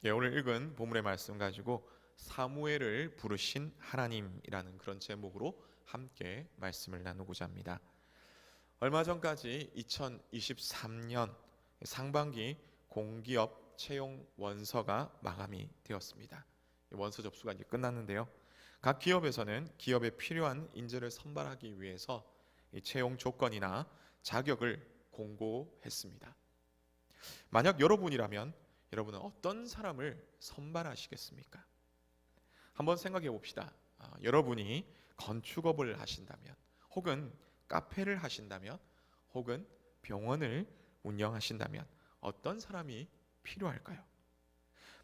오늘 읽은 본문의 말씀 가지고 사무엘을 부르신 하나님이라는 그런 제목으로 함께 말씀을 나누고자 합니다. 얼마 전까지 2023년 상반기 공기업 채용 원서가 마감이 되었습니다. 원서 접수가 이제 끝났는데요. 각 기업에서는 기업에 필요한 인재를 선발하기 위해서 채용 조건이나 자격을 공고했습니다. 만약 여러분이라면 여러분은 어떤 사람을 선발하시겠습니까? 한번 생각해 봅시다. 여러분이 건축업을 하신다면, 혹은 카페를 하신다면, 혹은 병원을 운영하신다면 어떤 사람이 필요할까요?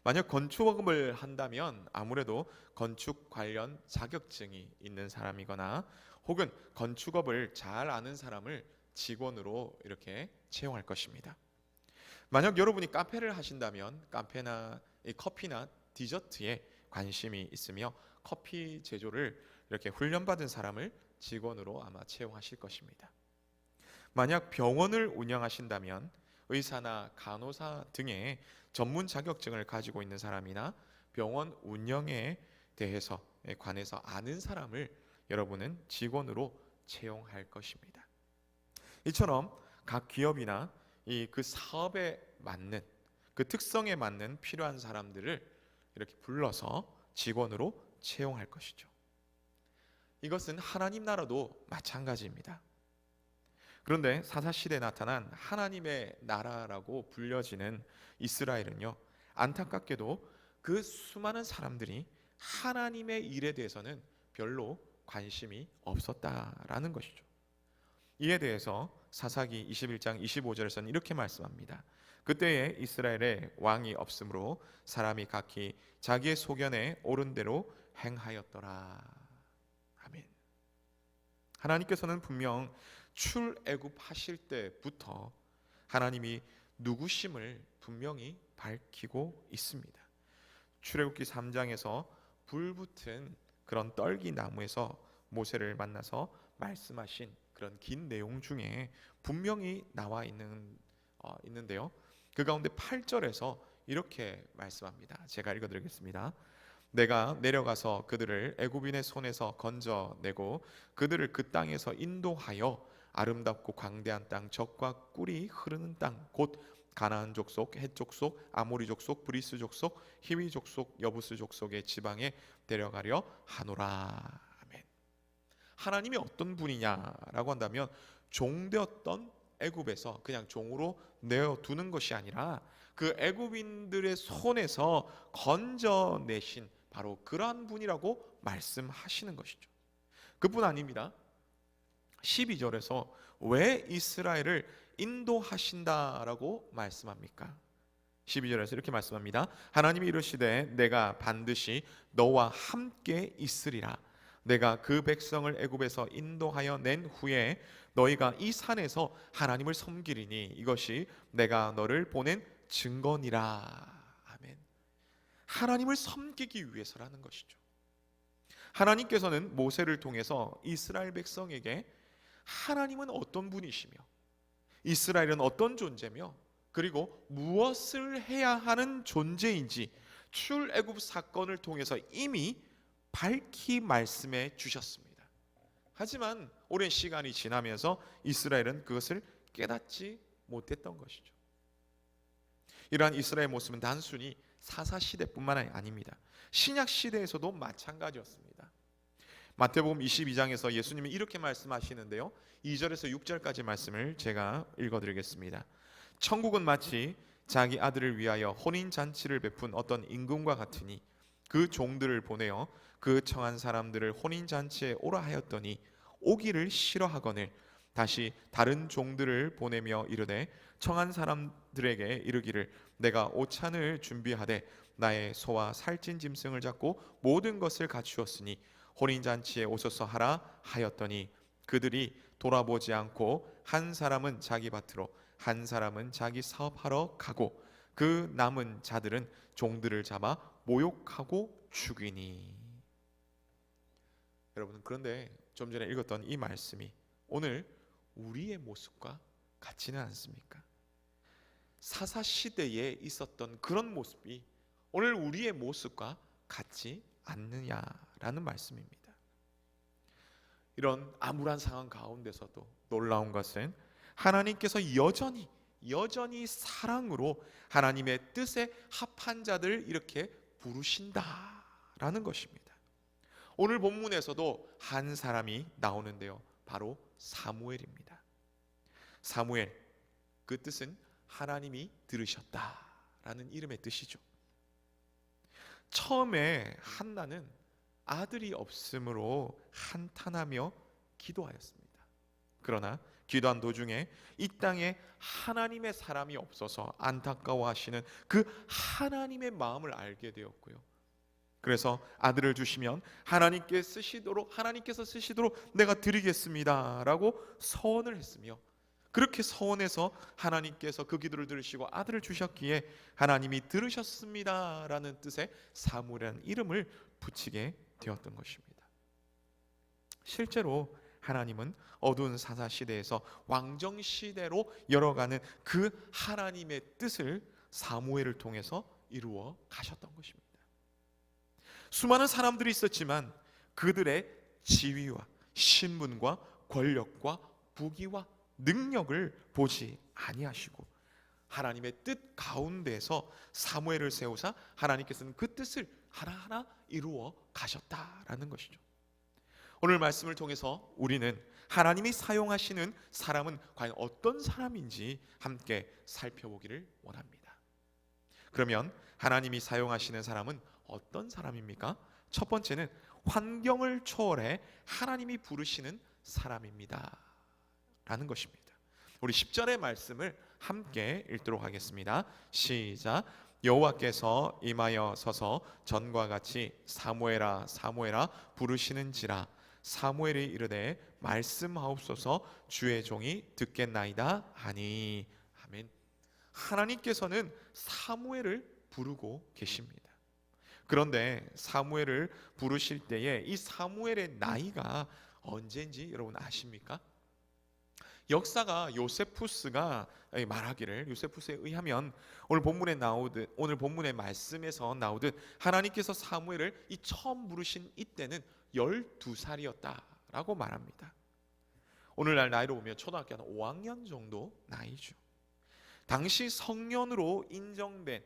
만약 건축업을 한다면 아무래도 건축 관련 자격증이 있는 사람이거나 혹은 건축업을 잘 아는 사람을 직원으로 이렇게 채용할 것입니다. 만약 여러분이 카페를 하신다면 카페나 커피나 디저트에 관심이 있으며 커피 제조를 이렇게 훈련받은 사람을 직원으로 아마 채용하실 것입니다. 만약 병원을 운영하신다면 의사나 간호사 등의 전문 자격증을 가지고 있는 사람이나 병원 운영에 대해서 관해서 아는 사람을 여러분은 직원으로 채용할 것입니다. 이처럼 각 기업이나 그 사업에 맞는, 그 특성에 맞는 필요한 사람들을 이렇게 불러서 직원으로 채용할 것이죠. 이것은 하나님 나라도 마찬가지입니다. 그런데 사사시대에 나타난 하나님의 나라라고 불려지는 이스라엘은요, 안타깝게도 그 수많은 사람들이 하나님의 일에 대해서는 별로 관심이 없었다라는 것이죠. 이에 대해서 사사기 21장 25절에서는 이렇게 말씀합니다. 그때에 이스라엘에 왕이 없으므로 사람이 각기 자기의 소견에 옳은 대로 행하였더라. 아멘. 하나님께서는 분명 출애굽하실 때부터 하나님이 누구심을 분명히 밝히고 있습니다. 출애굽기 3장에서 불붙은 그런 떨기 나무에서 모세를 만나서 말씀하신 그런 긴 내용 중에 분명히 나와 있는데요. 그 가운데 8절에서 이렇게 말씀합니다. 제가 읽어드리겠습니다. 내가 내려가서 그들을 애굽인의 손에서 건져내고 그들을 그 땅에서 인도하여 아름답고 광대한 땅, 젖과 꿀이 흐르는 땅, 곧 가나안 족속, 헷 족속, 아모리 족속, 브리스 족속, 히위 족속, 여부스 족속의 지방에 데려가려 하노라. 아멘. 하나님이 어떤 분이냐라고 한다면 종되었던 애굽에서 그냥 종으로 내어두는 것이 아니라 그 애굽인들의 손에서 건져내신 바로 그러한 분이라고 말씀하시는 것이죠. 그뿐 아닙니다. 12절에서 왜 이스라엘을 인도하신다라고 말씀합니까? 12절에서 이렇게 말씀합니다. 하나님이 이르시되 내가 반드시 너와 함께 있으리라. 내가 그 백성을 애굽에서 인도하여 낸 후에 너희가 이 산에서 하나님을 섬기리니 이것이 내가 너를 보낸 증거니라. 아멘. 하나님을 섬기기 위해서라는 것이죠. 하나님께서는 모세를 통해서 이스라엘 백성에게 하나님은 어떤 분이시며 이스라엘은 어떤 존재며 그리고 무엇을 해야 하는 존재인지 출애굽 사건을 통해서 이미 밝히 말씀해 주셨습니다. 하지만 오랜 시간이 지나면서 이스라엘은 그것을 깨닫지 못했던 것이죠. 이러한 이스라엘 모습은 단순히 사사시대뿐만 아닙니다. 신약시대에서도 마찬가지였습니다. 마태복음 22장에서 예수님이 이렇게 말씀하시는데요, 2절에서 6절까지 말씀을 제가 읽어드리겠습니다. 천국은 마치 자기 아들을 위하여 혼인잔치를 베푼 어떤 임금과 같으니 그 종들을 보내어 그 청한 사람들을 혼인잔치에 오라 하였더니 오기를 싫어하거늘 다시 다른 종들을 보내며 이르되 청한 사람들에게 이르기를 내가 오찬을 준비하되 나의 소와 살찐 짐승을 잡고 모든 것을 갖추었으니 혼인잔치에 오소서 하라 하였더니 그들이 돌아보지 않고 한 사람은 자기 밭으로 한 사람은 자기 사업하러 가고 그 남은 자들은 종들을 잡아 모욕하고 죽이니. 여러분, 그런데 좀 전에 읽었던 이 말씀이 오늘 우리의 모습과 같지는 않습니까? 사사시대에 있었던 그런 모습이 오늘 우리의 모습과 같지 않느냐라는 말씀입니다. 이런 암울한 상황 가운데서도 놀라운 것은 하나님께서 여전히 사랑으로 하나님의 뜻에 합한 자들 이렇게 부르신다라는 것입니다. 오늘 본문에서도 한 사람이 나오는데요, 바로 사무엘입니다. 사무엘, 그 뜻은 하나님이 들으셨다라는 이름의 뜻이죠. 처음에 한나는 아들이 없으므로 한탄하며 기도하였습니다. 그러나 기도한 도중에 이 땅에 하나님의 사람이 없어서 안타까워하시는 그 하나님의 마음을 알게 되었고요. 그래서 아들을 주시면 하나님께서 쓰시도록 내가 드리겠습니다라고 서원을 했으며, 그렇게 서원해서 하나님께서 그 기도를 들으시고 아들을 주셨기에 하나님이 들으셨습니다라는 뜻의 사무엘이라는 이름을 붙이게 되었던 것입니다. 실제로 하나님은 어두운 사사 시대에서 왕정 시대로 열어가는 그 하나님의 뜻을 사무엘을 통해서 이루어 가셨던 것입니다. 수많은 사람들이 있었지만 그들의 지위와 신분과 권력과 부귀와 능력을 보지 아니하시고 하나님의 뜻 가운데서 사무엘을 세우사 하나님께서는 그 뜻을 하나하나 이루어 가셨다라는 것이죠. 오늘 말씀을 통해서 우리는 하나님이 사용하시는 사람은 과연 어떤 사람인지 함께 살펴보기를 원합니다. 그러면 하나님이 사용하시는 사람은 어떤 사람입니까? 첫 번째는 환경을 초월해 하나님이 부르시는 사람입니다 라는 것입니다. 우리 10절의 말씀을 함께 읽도록 하겠습니다. 시작. 여호와께서 임하여 서서 전과 같이 사무엘아 사무엘아 부르시는지라. 사무엘이 이르되 말씀하옵소서 주의 종이 듣겠나이다 하니. 아멘. 하나님께서는 사무엘을 부르고 계십니다. 그런데 사무엘을 부르실 때에 이 사무엘의 나이가 언제인지 여러분 아십니까? 역사가 요세푸스가 말하기를, 요세푸스에 의하면 오늘 본문의 말씀에서 나오듯 하나님께서 사무엘을 이 처음 부르신 이때는 12살이었다라고 말합니다. 오늘날 나이로 보면 초등학교 한 5학년 정도 나이죠. 당시 성년으로 인정된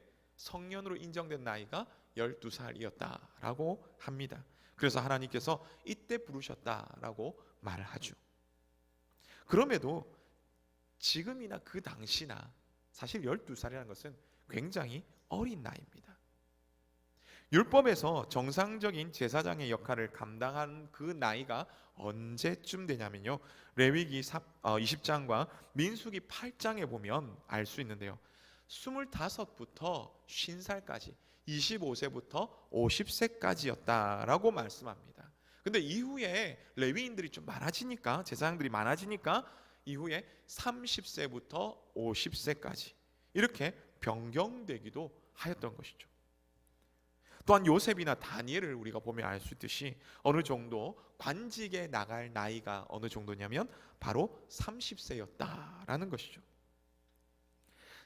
나이가 12살이었다라고 합니다. 그래서 하나님께서 이때 부르셨다라고 말하죠. 그럼에도 지금이나 그 당시나 사실 12살이라는 것은 굉장히 어린 나이입니다. 율법에서 정상적인 제사장의 역할을 감당한 그 나이가 언제쯤 되냐면요, 레위기 20장과 민수기 8장에 보면 알 수 있는데요, 25부터 50살까지 25세부터 50세까지였다라고 말씀합니다. 근데 이후에 레위인들이 좀 많아지니까, 제사장들이 많아지니까 이후에 30세부터 50세까지 이렇게 변경되기도 하였던 것이죠. 또한 요셉이나 다니엘을 우리가 보면 알 수 있듯이 어느 정도 관직에 나갈 나이가 어느 정도냐면 바로 30세였다라는 것이죠.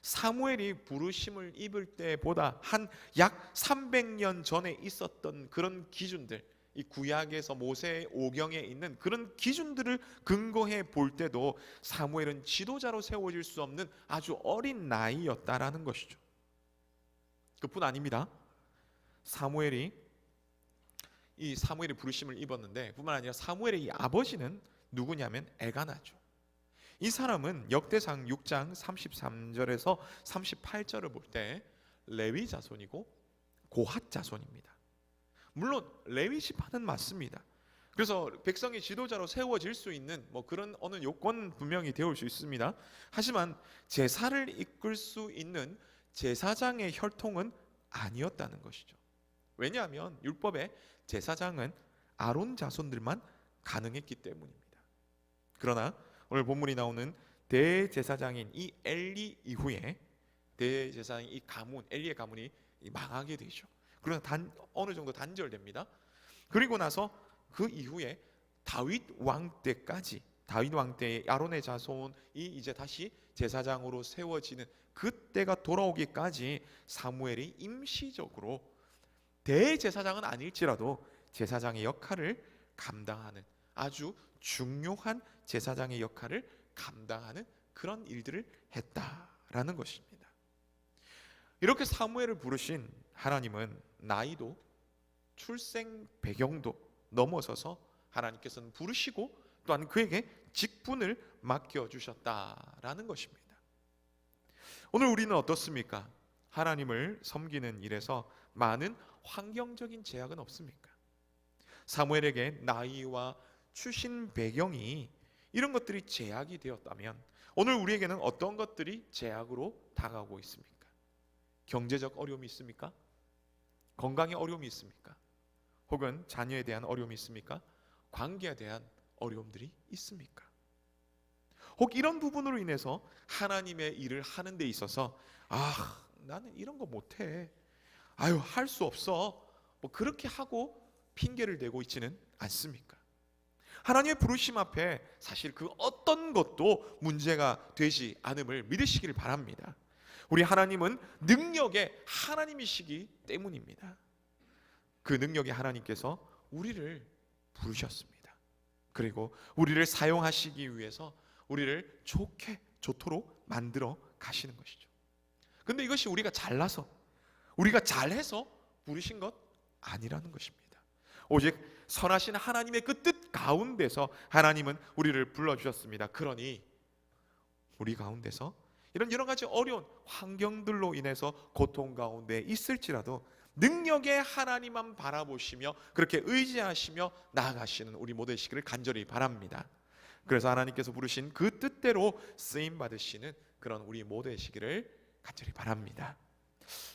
사무엘이 부르심을 입을 때보다 한 약 300년 전에 있었던 그런 기준들, 이 구약에서 모세 오경에 있는 그런 기준들을 근거해 볼 때도 사무엘은 지도자로 세워질 수 없는 아주 어린 나이였다라는 것이죠. 그뿐 아닙니다. 사무엘이 부르심을 입었는데 뿐만 아니라 사무엘의 이 아버지는 누구냐면 엘가나죠. 이 사람은 역대상 6장 33절에서 38절을 볼 때 레위 자손이고 고핫 자손입니다. 물론 레위 지파는 맞습니다. 그래서 백성의 지도자로 세워질 수 있는 그런 어느 요건 분명히 되올 수 있습니다. 하지만 제사를 이끌 수 있는 제사장의 혈통은 아니었다는 것이죠. 왜냐하면 율법에 제사장은 아론 자손들만 가능했기 때문입니다. 그러나 오늘 본문이 나오는 대제사장인 이 엘리 이후에 대제사장인 이 가문, 엘리의 가문이 망하게 되죠. 그러나 어느 정도 단절됩니다. 그리고 나서 그 이후에 다윗 왕 때의 아론의 자손이 이제 다시 제사장으로 세워지는 그때가 돌아오기까지 사무엘이 임시적으로 대제사장은 아닐지라도 제사장의 역할을 감당하는, 아주 중요한 제사장의 역할을 감당하는 그런 일들을 했다라는 것입니다. 이렇게 사무엘을 부르신 하나님은 나이도 출생 배경도 넘어서서 하나님께서는 부르시고 또한 그에게 직분을 맡겨주셨다라는 것입니다. 오늘 우리는 어떻습니까? 하나님을 섬기는 일에서 많은 환경적인 제약은 없습니까? 사무엘에게 나이와 출신 배경이 이런 것들이 제약이 되었다면 오늘 우리에게는 어떤 것들이 제약으로 다가오고 있습니까? 경제적 어려움이 있습니까? 건강에 어려움이 있습니까? 혹은 자녀에 대한 어려움이 있습니까? 관계에 대한 어려움들이 있습니까? 혹 이런 부분으로 인해서 하나님의 일을 하는 데 있어서 나는 이런 거 못해, 할 수 없어, 그렇게 하고 핑계를 대고 있지는 않습니까? 하나님의 부르심 앞에 사실 그 어떤 것도 문제가 되지 않음을 믿으시기를 바랍니다. 우리 하나님은 능력의 하나님이시기 때문입니다. 그 능력의 하나님께서 우리를 부르셨습니다. 그리고 우리를 사용하시기 위해서 우리를 좋도록 만들어 가시는 것이죠. 근데 이것이 우리가 잘나서, 우리가 잘해서 부르신 것 아니라는 것입니다. 오직 선하신 하나님의 그 뜻 가운데서 하나님은 우리를 불러주셨습니다. 그러니 우리 가운데서 이런 여러 가지 어려운 환경들로 인해서 고통 가운데 있을지라도 능력의 하나님만 바라보시며 그렇게 의지하시며 나아가시는 우리 모두 되시기를 간절히 바랍니다. 그래서 하나님께서 부르신 그 뜻대로 쓰임 받으시는 그런 우리 모두 되시기를 간절히 바랍니다.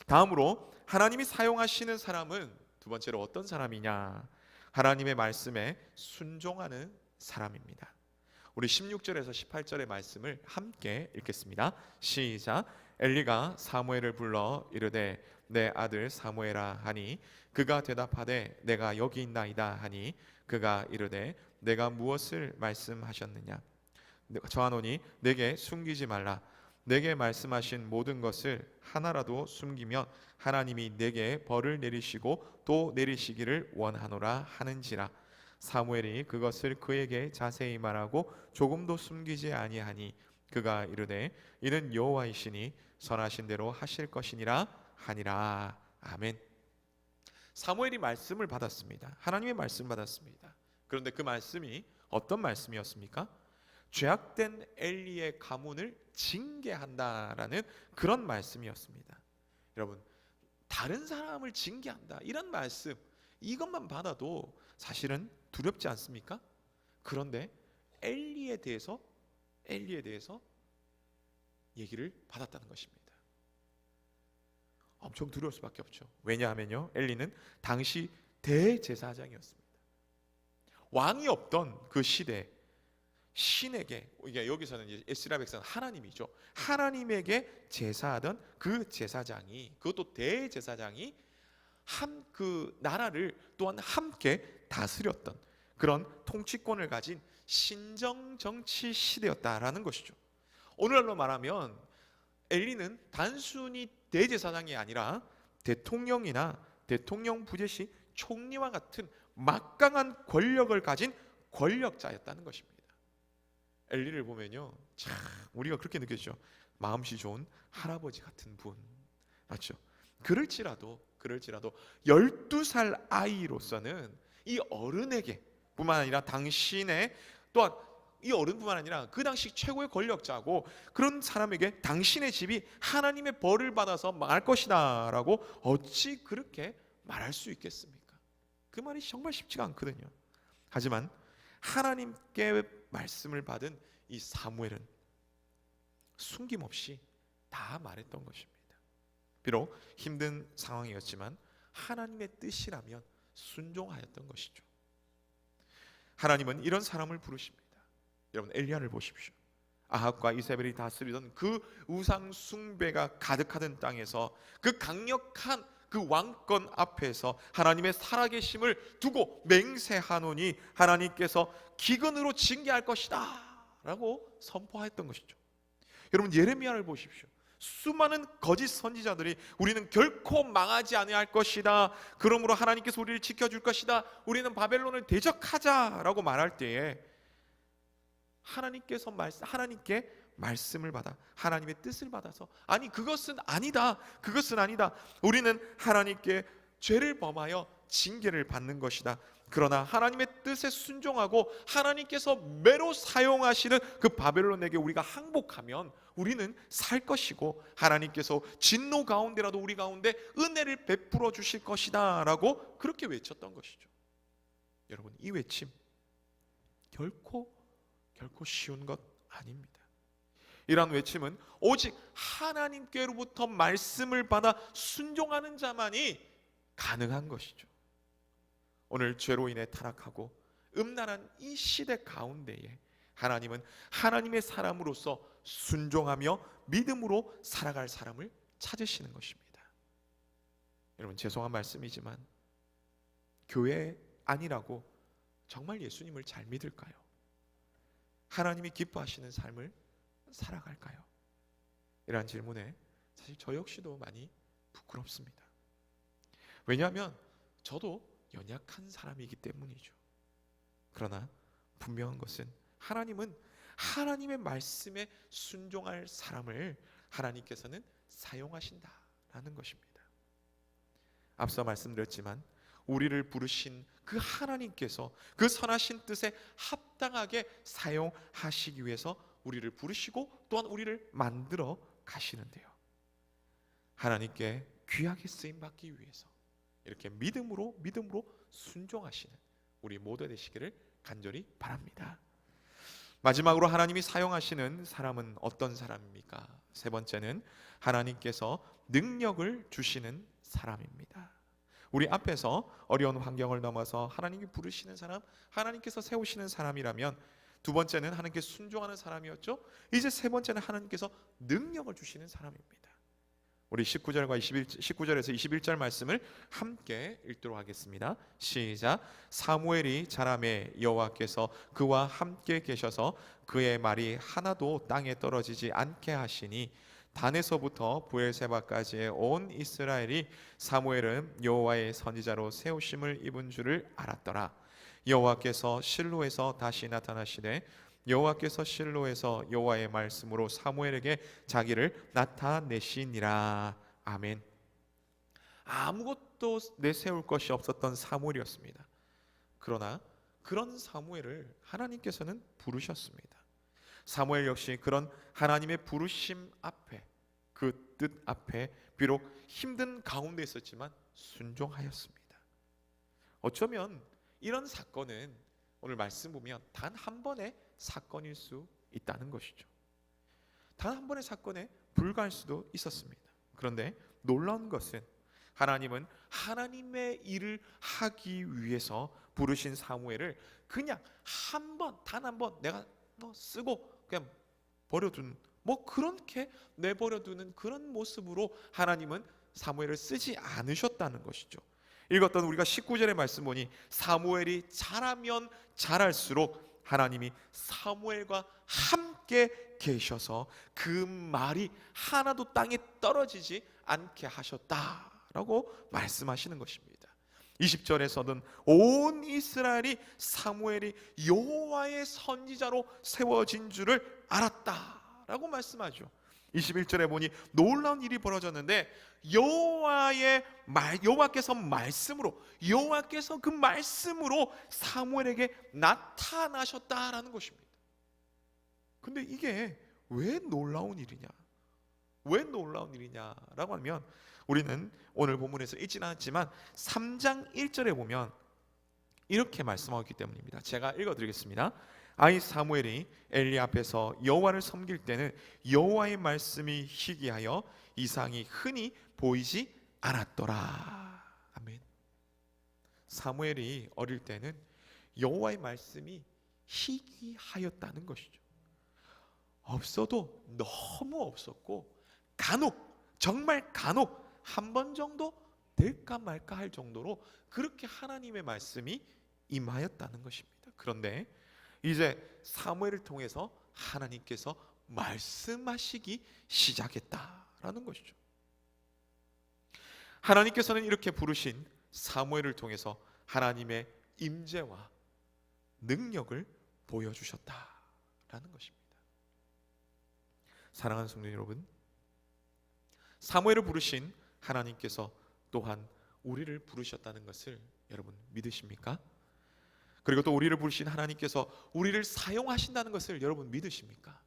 다음으로 하나님이 사용하시는 사람은 두 번째로 어떤 사람이냐? 하나님의 말씀에 순종하는 사람입니다. 우리 16절에서 18절의 말씀을 함께 읽겠습니다. 시작. 엘리가 사무엘을 불러 이르되 내 아들 사무엘아 하니 그가 대답하되 내가 여기 있나이다 하니 그가 이르되 내가 무엇을 말씀하셨느냐? 저하노니 내게 숨기지 말라. 내게 말씀하신 모든 것을 하나라도 숨기면 하나님이 내게 벌을 내리시고 또 내리시기를 원하노라 하는지라. 사무엘이 그것을 그에게 자세히 말하고 조금도 숨기지 아니하니 그가 이르되 이는 여호와이시니 선하신 대로 하실 것이니라 하니라. 아멘. 사무엘이 말씀을 받았습니다. 하나님의 말씀 받았습니다. 그런데 그 말씀이 어떤 말씀이었습니까? 죄악된 엘리의 가문을 징계한다라는 그런 말씀이었습니다. 여러분, 다른 사람을 징계한다 이런 말씀, 이것만 받아도 사실은 두렵지 않습니까? 그런데 엘리에 대해서 얘기를 받았다는 것입니다. 엄청 두려울 수밖에 없죠. 왜냐하면요, 엘리는 당시 대제사장이었습니다. 왕이 없던 그 시대 신에게, 여기서는 이제 에스라 백성은 하나님이죠. 하나님에게 제사하던 그 제사장이, 그것도 대제사장이 한 그 나라를 또한 함께 다스렸던 그런 통치권을 가진 신정 정치 시대였다라는 것이죠. 오늘날로 말하면 엘리는 단순히 대제사장이 아니라 대통령이나 대통령 부재시 총리와 같은 막강한 권력을 가진 권력자였다는 것입니다. 엘리를 보면요, 참 우리가 그렇게 느껴지죠. 마음씨 좋은 할아버지 같은 분, 맞죠? 그럴지라도 12살 아이로서는 이 어른에게 뿐만 아니라 당신의 또한 이 어른뿐만 아니라 그 당시 최고의 권력자고 그런 사람에게 당신의 집이 하나님의 벌을 받아서 망할 것이다 라고 어찌 그렇게 말할 수 있겠습니까? 그 말이 정말 쉽지가 않거든요. 하지만 하나님께 말씀을 받은 이 사무엘은 숨김없이 다 말했던 것입니다. 비록 힘든 상황이었지만 하나님의 뜻이라면 순종하였던 것이죠. 하나님은 이런 사람을 부르십니다. 여러분, 엘리야를 보십시오. 아합과 이세벨이 다스리던 그 우상 숭배가 가득하던 땅에서 그 강력한 그 왕권 앞에서 하나님의 살아계심을 두고 맹세하노니 하나님께서 기근으로 징계할 것이다 라고 선포했던 것이죠. 여러분, 예레미야를 보십시오. 수많은 거짓 선지자들이 우리는 결코 망하지 않아야 할 것이다, 그러므로 하나님께서 우리를 지켜줄 것이다, 우리는 바벨론을 대적하자라고 말할 때에 하나님께 말씀을 받아 하나님의 뜻을 받아서 아니 그것은 아니다, 그것은 아니다, 우리는 하나님께 죄를 범하여 징계를 받는 것이다, 그러나 하나님의 뜻에 순종하고 하나님께서 매로 사용하시는 그 바벨론에게 우리가 항복하면 우리는 살 것이고 하나님께서 진노 가운데라도 우리 가운데 은혜를 베풀어 주실 것이다 라고 그렇게 외쳤던 것이죠. 여러분, 이 외침 결코 쉬운 것 아닙니다. 이러한 외침은 오직 하나님께로부터 말씀을 받아 순종하는 자만이 가능한 것이죠. 오늘 죄로 인해 타락하고 음란한 이 시대 가운데에 하나님은 하나님의 사람으로서 순종하며 믿음으로 살아갈 사람을 찾으시는 것입니다. 여러분, 죄송한 말씀이지만 교회 아니라고 정말 예수님을 잘 믿을까요? 하나님이 기뻐하시는 삶을 살아갈까요? 이러한 질문에 사실 저 역시도 많이 부끄럽습니다. 왜냐하면 저도 연약한 사람이기 때문이죠. 그러나 분명한 것은 하나님은 하나님의 말씀에 순종할 사람을 하나님께서는 사용하신다라는 것입니다. 앞서 말씀드렸지만 우리를 부르신 그 하나님께서 그 선하신 뜻에 합당하게 사용하시기 위해서 우리를 부르시고 또한 우리를 만들어 가시는데요, 하나님께 귀하게 쓰임받기 위해서 이렇게 믿음으로 순종하시는 우리 모두 되시기를 간절히 바랍니다. 마지막으로 하나님이 사용하시는 사람은 어떤 사람입니까? 세 번째는 하나님께서 능력을 주시는 사람입니다. 우리 앞에서 어려운 환경을 넘어서 하나님이 부르시는 사람, 하나님께서 세우시는 사람이라면 두 번째는 하나님께 순종하는 사람이었죠. 이제 세 번째는 하나님께서 능력을 주시는 사람입니다. 우리 19절에서 21절 말씀을 함께 읽도록 하겠습니다. 시작. 사무엘이 자라매 여호와께서 그와 함께 계셔서 그의 말이 하나도 땅에 떨어지지 않게 하시니 단에서부터 브엘세바까지의 온 이스라엘이 사무엘은 여호와의 선지자로 세우심을 입은 줄을 알았더라. 여호와께서 실로에서 다시 나타나시되 여호와께서 실로에서 여호와의 말씀으로 사무엘에게 자기를 나타내시니라. 아멘. 아무것도 내세울 것이 없었던 사무엘이었습니다. 그러나 그런 사무엘을 하나님께서는 부르셨습니다. 사무엘 역시 그런 하나님의 부르심 앞에, 그 뜻 앞에 비록 힘든 가운데 있었지만 순종하였습니다. 어쩌면 이런 사건은 오늘 말씀 보면 단 한 번의 사건일 수 있다는 것이죠. 단 한 번의 사건에 불과할 수도 있었습니다. 그런데 놀라운 것은 하나님은 하나님의 일을 하기 위해서 부르신 사무엘을 그냥 단 한 번 내가 쓰고 그냥 버려둔, 그렇게 내버려두는 그런 모습으로 하나님은 사무엘을 쓰지 않으셨다는 것이죠. 읽었던 우리가 19절의 말씀 보니 사무엘이 자라면 자랄수록 하나님이 사무엘과 함께 계셔서 그 말이 하나도 땅에 떨어지지 않게 하셨다라고 말씀하시는 것입니다. 20절에서는 온 이스라엘이 사무엘이 여호와의 선지자로 세워진 줄을 알았다라고 말씀하죠. 21절에 보니 놀라운 일이 벌어졌는데 여호와께서 그 말씀으로 사무엘에게 나타나셨다라는 것입니다. 근데 이게 왜 놀라운 일이냐라고 하면 우리는 오늘 본문에서 읽지는 않았지만 3장 1절에 보면 이렇게 말씀하고 있기 때문입니다. 제가 읽어드리겠습니다. 아이 사무엘이 엘리 앞에서 여호와를 섬길 때는 여호와의 말씀이 희귀하여 이상이 흔히 보이지 않았더라. 아멘. 사무엘이 어릴 때는 여호와의 말씀이 희귀하였다는 것이죠. 없어도 너무 없었고 정말 간혹 한 번 정도 될까 말까 할 정도로 그렇게 하나님의 말씀이 임하였다는 것입니다. 그런데 이제 사무엘을 통해서 하나님께서 말씀하시기 시작했다 있다라는 것이죠. 하나님께서는 이렇게 부르신 사무엘을 통해서 하나님의 임재와 능력을 보여주셨다라는 것입니다. 사랑하는 성도 여러분, 사무엘을 부르신 하나님께서 또한 우리를 부르셨다는 것을 여러분 믿으십니까? 그리고 또 우리를 부르신 하나님께서 우리를 사용하신다는 것을 여러분 믿으십니까?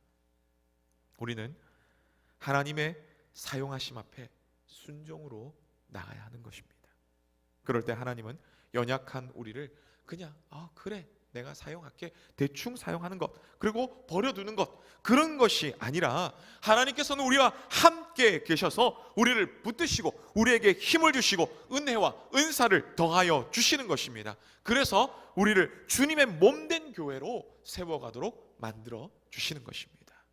우리는 하나님의 사용하심 앞에 순종으로 나가야 하는 것입니다. 그럴 때 하나님은 연약한 우리를 그냥 그래 내가 사용할게, 대충 사용하는 것, 그리고 버려두는 것, 그런 것이 아니라 하나님께서는 우리와 함께 계셔서 우리를 붙드시고 우리에게 힘을 주시고 은혜와 은사를 더하여 주시는 것입니다. 그래서 우리를 주님의 몸된 교회로 세워가도록 만들어 주시는 것입니다.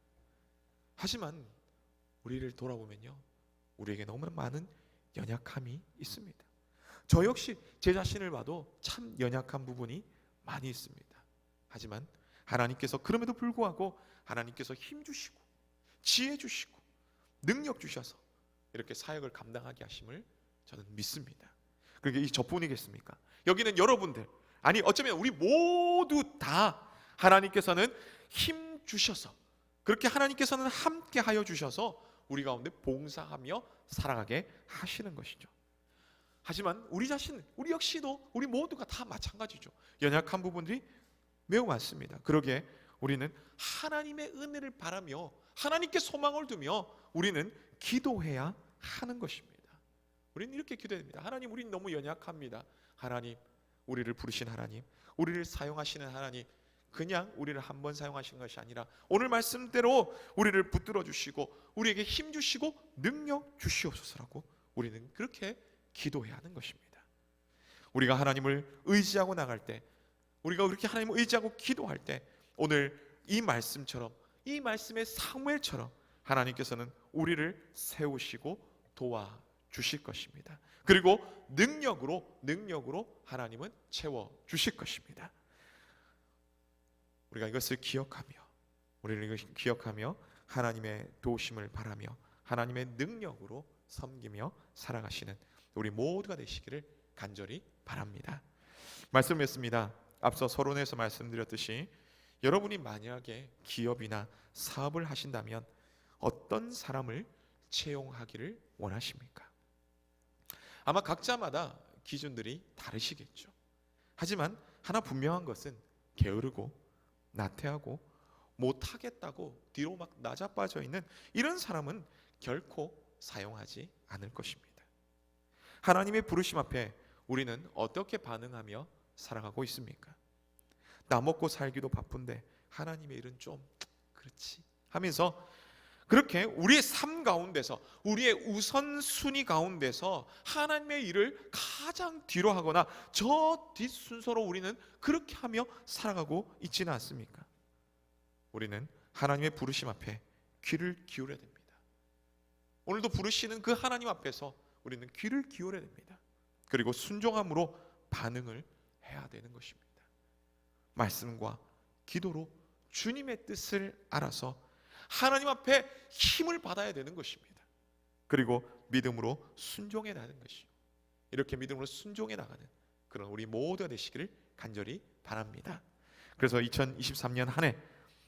하지만 우리를 돌아보면요, 우리에게 너무나 많은 연약함이 있습니다. 저 역시 제 자신을 봐도 참 연약한 부분이 많이 있습니다. 하지만 하나님께서 그럼에도 불구하고 하나님께서 힘 주시고 지혜 주시고 능력 주셔서 이렇게 사역을 감당하게 하심을 저는 믿습니다. 그게 이 저뿐이겠습니까? 여기는 여러분들, 아니 어쩌면 우리 모두 다 하나님께서는 힘 주셔서, 그렇게 하나님께서는 함께 하여 주셔서 우리 가운데 봉사하며 살아가게 하시는 것이죠. 하지만 우리 자신, 우리 역시도 우리 모두가 다 마찬가지죠. 연약한 부분들이 매우 많습니다. 그러기에 우리는 하나님의 은혜를 바라며 하나님께 소망을 두며 우리는 기도해야 하는 것입니다. 우리는 이렇게 기도해야 됩니다. 하나님, 우리는 너무 연약합니다. 하나님, 우리를 부르신 하나님, 우리를 사용하시는 하나님, 그냥 우리를 한번 사용하신 것이 아니라 오늘 말씀대로 우리를 붙들어 주시고 우리에게 힘 주시고 능력 주시옵소서라고 우리는 그렇게 기도해야 하는 것입니다. 우리가 하나님을 의지하고 나갈 때, 우리가 그렇게 하나님을 의지하고 기도할 때 오늘 이 말씀처럼, 이 말씀의 사무엘처럼 하나님께서는 우리를 세우시고 도와주실 것입니다. 그리고 능력으로 하나님은 채워주실 것입니다. 우리가 이것을 기억하며 하나님의 도우심을 바라며 하나님의 능력으로 섬기며 살아가시는 우리 모두가 되시기를 간절히 바랍니다. 말씀했습니다. 앞서 서론에서 말씀드렸듯이 여러분이 만약에 기업이나 사업을 하신다면 어떤 사람을 채용하기를 원하십니까? 아마 각자마다 기준들이 다르시겠죠. 하지만 하나 분명한 것은 게으르고 나태하고 못하겠다고 뒤로 막 나자빠져 있는 이런 사람은 결코 사용하지 않을 것입니다. 하나님의 부르심 앞에 우리는 어떻게 반응하며 살아가고 있습니까? 나 먹고 살기도 바쁜데 하나님의 일은 좀 그렇지 하면서 그렇게 우리의 삶 가운데서, 우리의 우선순위 가운데서 하나님의 일을 가장 뒤로 하거나 저 뒷순서로 우리는 그렇게 하며 살아가고 있지는 않습니까? 우리는 하나님의 부르심 앞에 귀를 기울여야 됩니다. 오늘도 부르시는 그 하나님 앞에서 우리는 귀를 기울여야 됩니다. 그리고 순종함으로 반응을 해야 되는 것입니다. 말씀과 기도로 주님의 뜻을 알아서 하나님 앞에 힘을 받아야 되는 것입니다. 그리고 믿음으로 순종해 나가는 것이요, 이렇게 믿음으로 순종해 나가는 그런 우리 모두가 되시기를 간절히 바랍니다. 그래서 2023년 한 해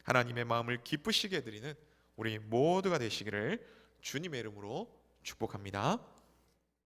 하나님의 마음을 기쁘시게 해드리는 우리 모두가 되시기를 주님의 이름으로 축복합니다.